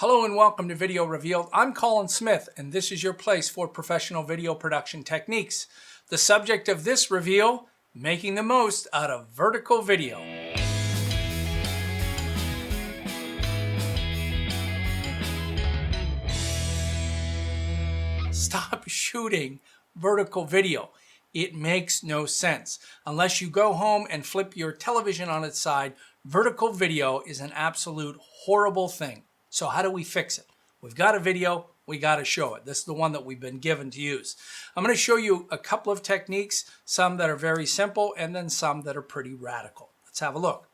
Hello and welcome to Video Revealed. I'm Colin Smith and this is your place for professional video production techniques. The subject of this reveal, making the most out of vertical video. Stop shooting vertical video. It makes no sense. Unless you go home and flip your television on its side, vertical video is an absolute horrible thing. So how do we fix it? We've got a video, we got to show it. This is the one that we've been given to use. I'm going to show you a couple of techniques, some that are very simple and then some that are pretty radical. Let's have a look.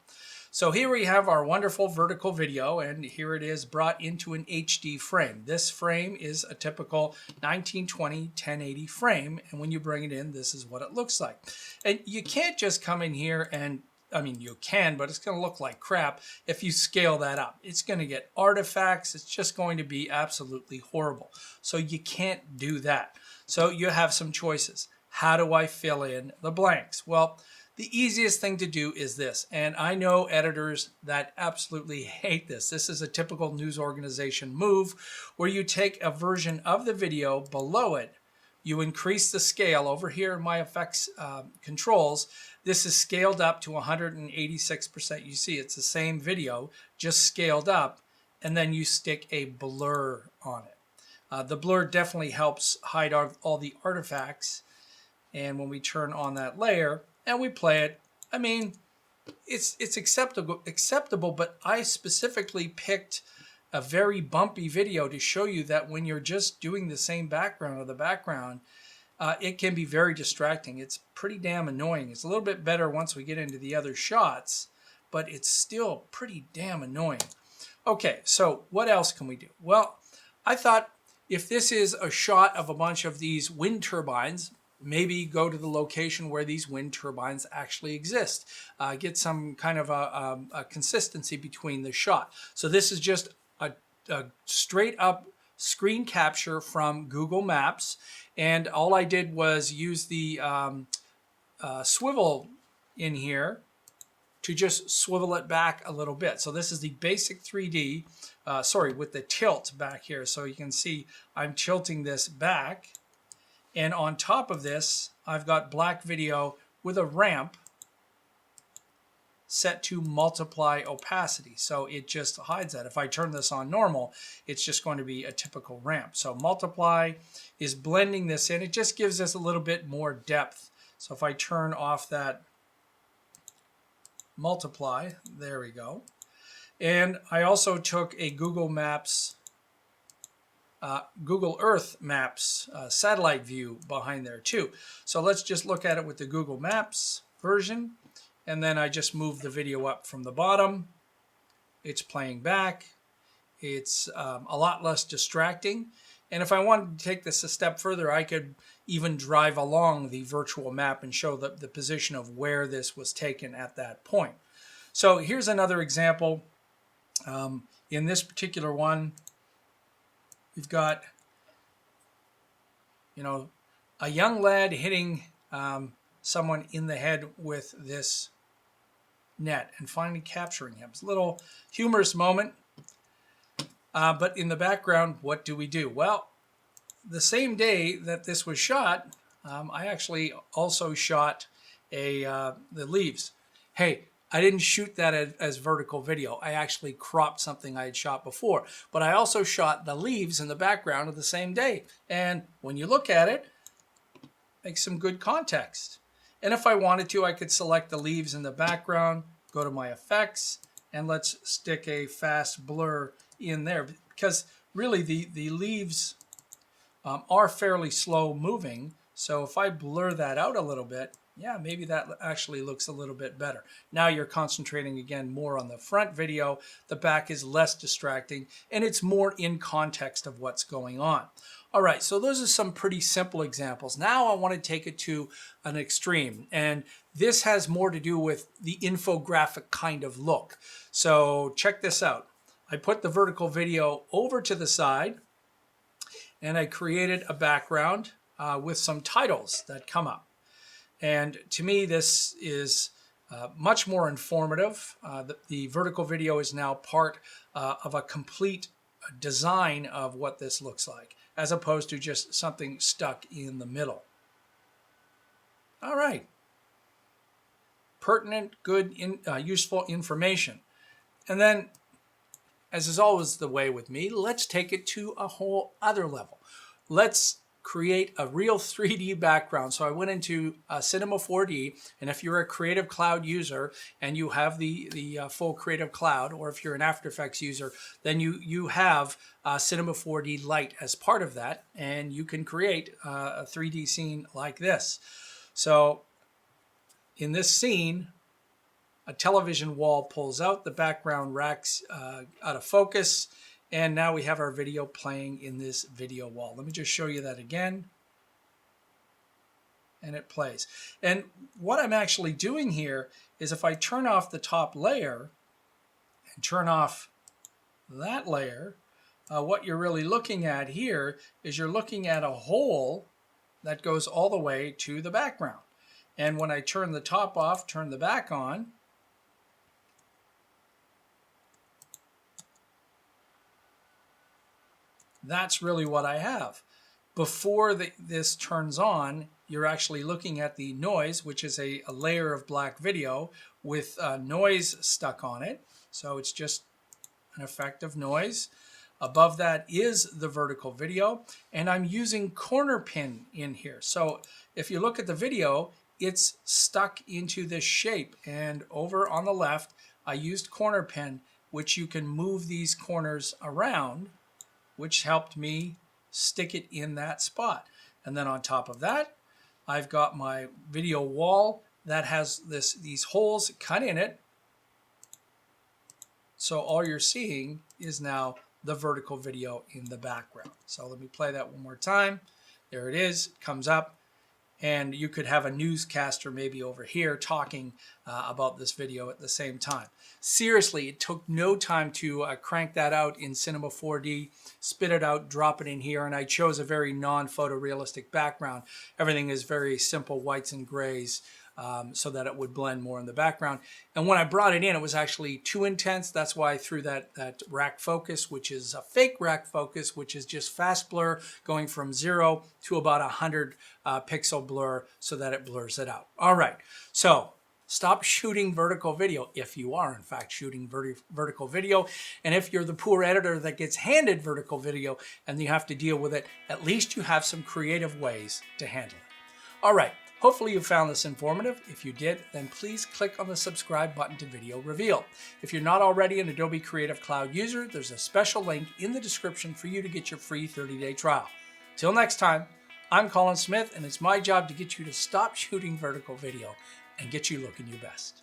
So here we have our wonderful vertical video, and here it is brought into an HD frame. This frame is a typical 1920 1080 frame, and when you bring it in, this is what it looks like. And you can't just come in here and you can, but it's going to look like crap if you scale that up. It's going to get artifacts. It's just going to be absolutely horrible. So you can't do that. So you have some choices. How do I fill in the blanks? Well, the easiest thing to do is this, and I know editors that absolutely hate this. This is a typical news organization move where you take a version of the video, below it, you increase the scale. Over here in my effects controls, this is scaled up to 186%. You see it's the same video, just scaled up, and then you stick a blur on it. The blur definitely helps hide all the artifacts, and when we turn on that layer and we play it, I mean, it's acceptable, but I specifically picked a very bumpy video to show you that when you're just doing the same background or the background, it can be very distracting. It's pretty damn annoying. It's a little bit better once we get into the other shots, but it's still pretty damn annoying. Okay, so what else can we do? Well, I thought if this is a shot of a bunch of these wind turbines, maybe go to the location where these wind turbines actually exist. Get some kind of a consistency between the shot. So this is just a straight up screen capture from Google Maps, and all I did was use the swivel in here to just swivel it back a little bit. So this is the basic 3D, with the tilt back here. So you can see I'm tilting this back, and on top of this I've got black video with a ramp set to multiply opacity, so it just hides that. If I turn this on normal, it's just going to be a typical ramp. So multiply is blending this in. It just gives us a little bit more depth. So if I turn off that multiply, there we go. And I also took a Google Earth Maps satellite view behind there too. So let's just look at it with the Google Maps version. And then I just move the video up from the bottom. It's playing back. It's a lot less distracting. And if I wanted to take this a step further, I could even drive along the virtual map and show the position of where this was taken at that point. So here's another example. In this particular one, we've got, a young lad hitting someone in the head with this net and finally capturing him. It's a little humorous moment, but in the background, what do we do? Well, the same day that this was shot, I actually also shot the leaves. Hey, I didn't shoot that as vertical video. I actually cropped something I had shot before, but I also shot the leaves in the background of the same day. And when you look at it, makes some good context. And if I wanted to, I could select the leaves in the background, go to my effects, and let's stick a fast blur in there, because really the leaves are fairly slow moving. So if I blur that out a little bit, yeah, maybe that actually looks a little bit better. Now you're concentrating again more on the front video. The back is less distracting, and it's more in context of what's going on. All right, so those are some pretty simple examples. Now I want to take it to an extreme, and this has more to do with the infographic kind of look. So check this out. I put the vertical video over to the side, and I created a background with some titles that come up. And to me, this is much more informative. The vertical video is now part of a complete design of what this looks like, as opposed to just something stuck in the middle. All right. Pertinent, good, useful information. And then, as is always the way with me, let's take it to a whole other level. Let's create a real 3D background. So I went into Cinema 4D, and if you're a Creative Cloud user and you have the full Creative Cloud, or if you're an After Effects user, then you have Cinema 4D Lite as part of that, and you can create a 3D scene like this. So in this scene, a television wall pulls out, the background racks out of focus, and now we have our video playing in this video wall. Let me just show you that again. And it plays. And what I'm actually doing here is if I turn off the top layer and turn off that layer, what you're really looking at here is you're looking at a hole that goes all the way to the background. And when I turn the top off, turn the back on, that's really what I have. Before this turns on, you're actually looking at the noise, which is a layer of black video with noise stuck on it. So it's just an effect of noise. Above that is the vertical video, and I'm using corner pin in here. So if you look at the video, it's stuck into this shape, and over on the left, I used corner pin, which you can move these corners around, which helped me stick it in that spot. And then on top of that, I've got my video wall that has these holes cut in it. So all you're seeing is now the vertical video in the background. So let me play that one more time. There it is, it comes up. And you could have a newscaster maybe over here talking about this video at the same time. Seriously, it took no time to crank that out in Cinema 4D, spit it out, drop it in here, and I chose a very non-photorealistic background. Everything is very simple whites and grays, so that it would blend more in the background. And when I brought it in, it was actually too intense. That's why I threw that rack focus, which is a fake rack focus, which is just fast blur going from 0 to about 100 pixel blur so that it blurs it out. All right, so stop shooting vertical video if you are in fact shooting vertical video. And if you're the poor editor that gets handed vertical video and you have to deal with it, at least you have some creative ways to handle it. All right. Hopefully you found this informative. If you did, then please click on the subscribe button to Video Revealed. If you're not already an Adobe Creative Cloud user, there's a special link in the description for you to get your free 30-day trial. Till next time, I'm Colin Smith, and it's my job to get you to stop shooting vertical video and get you looking your best.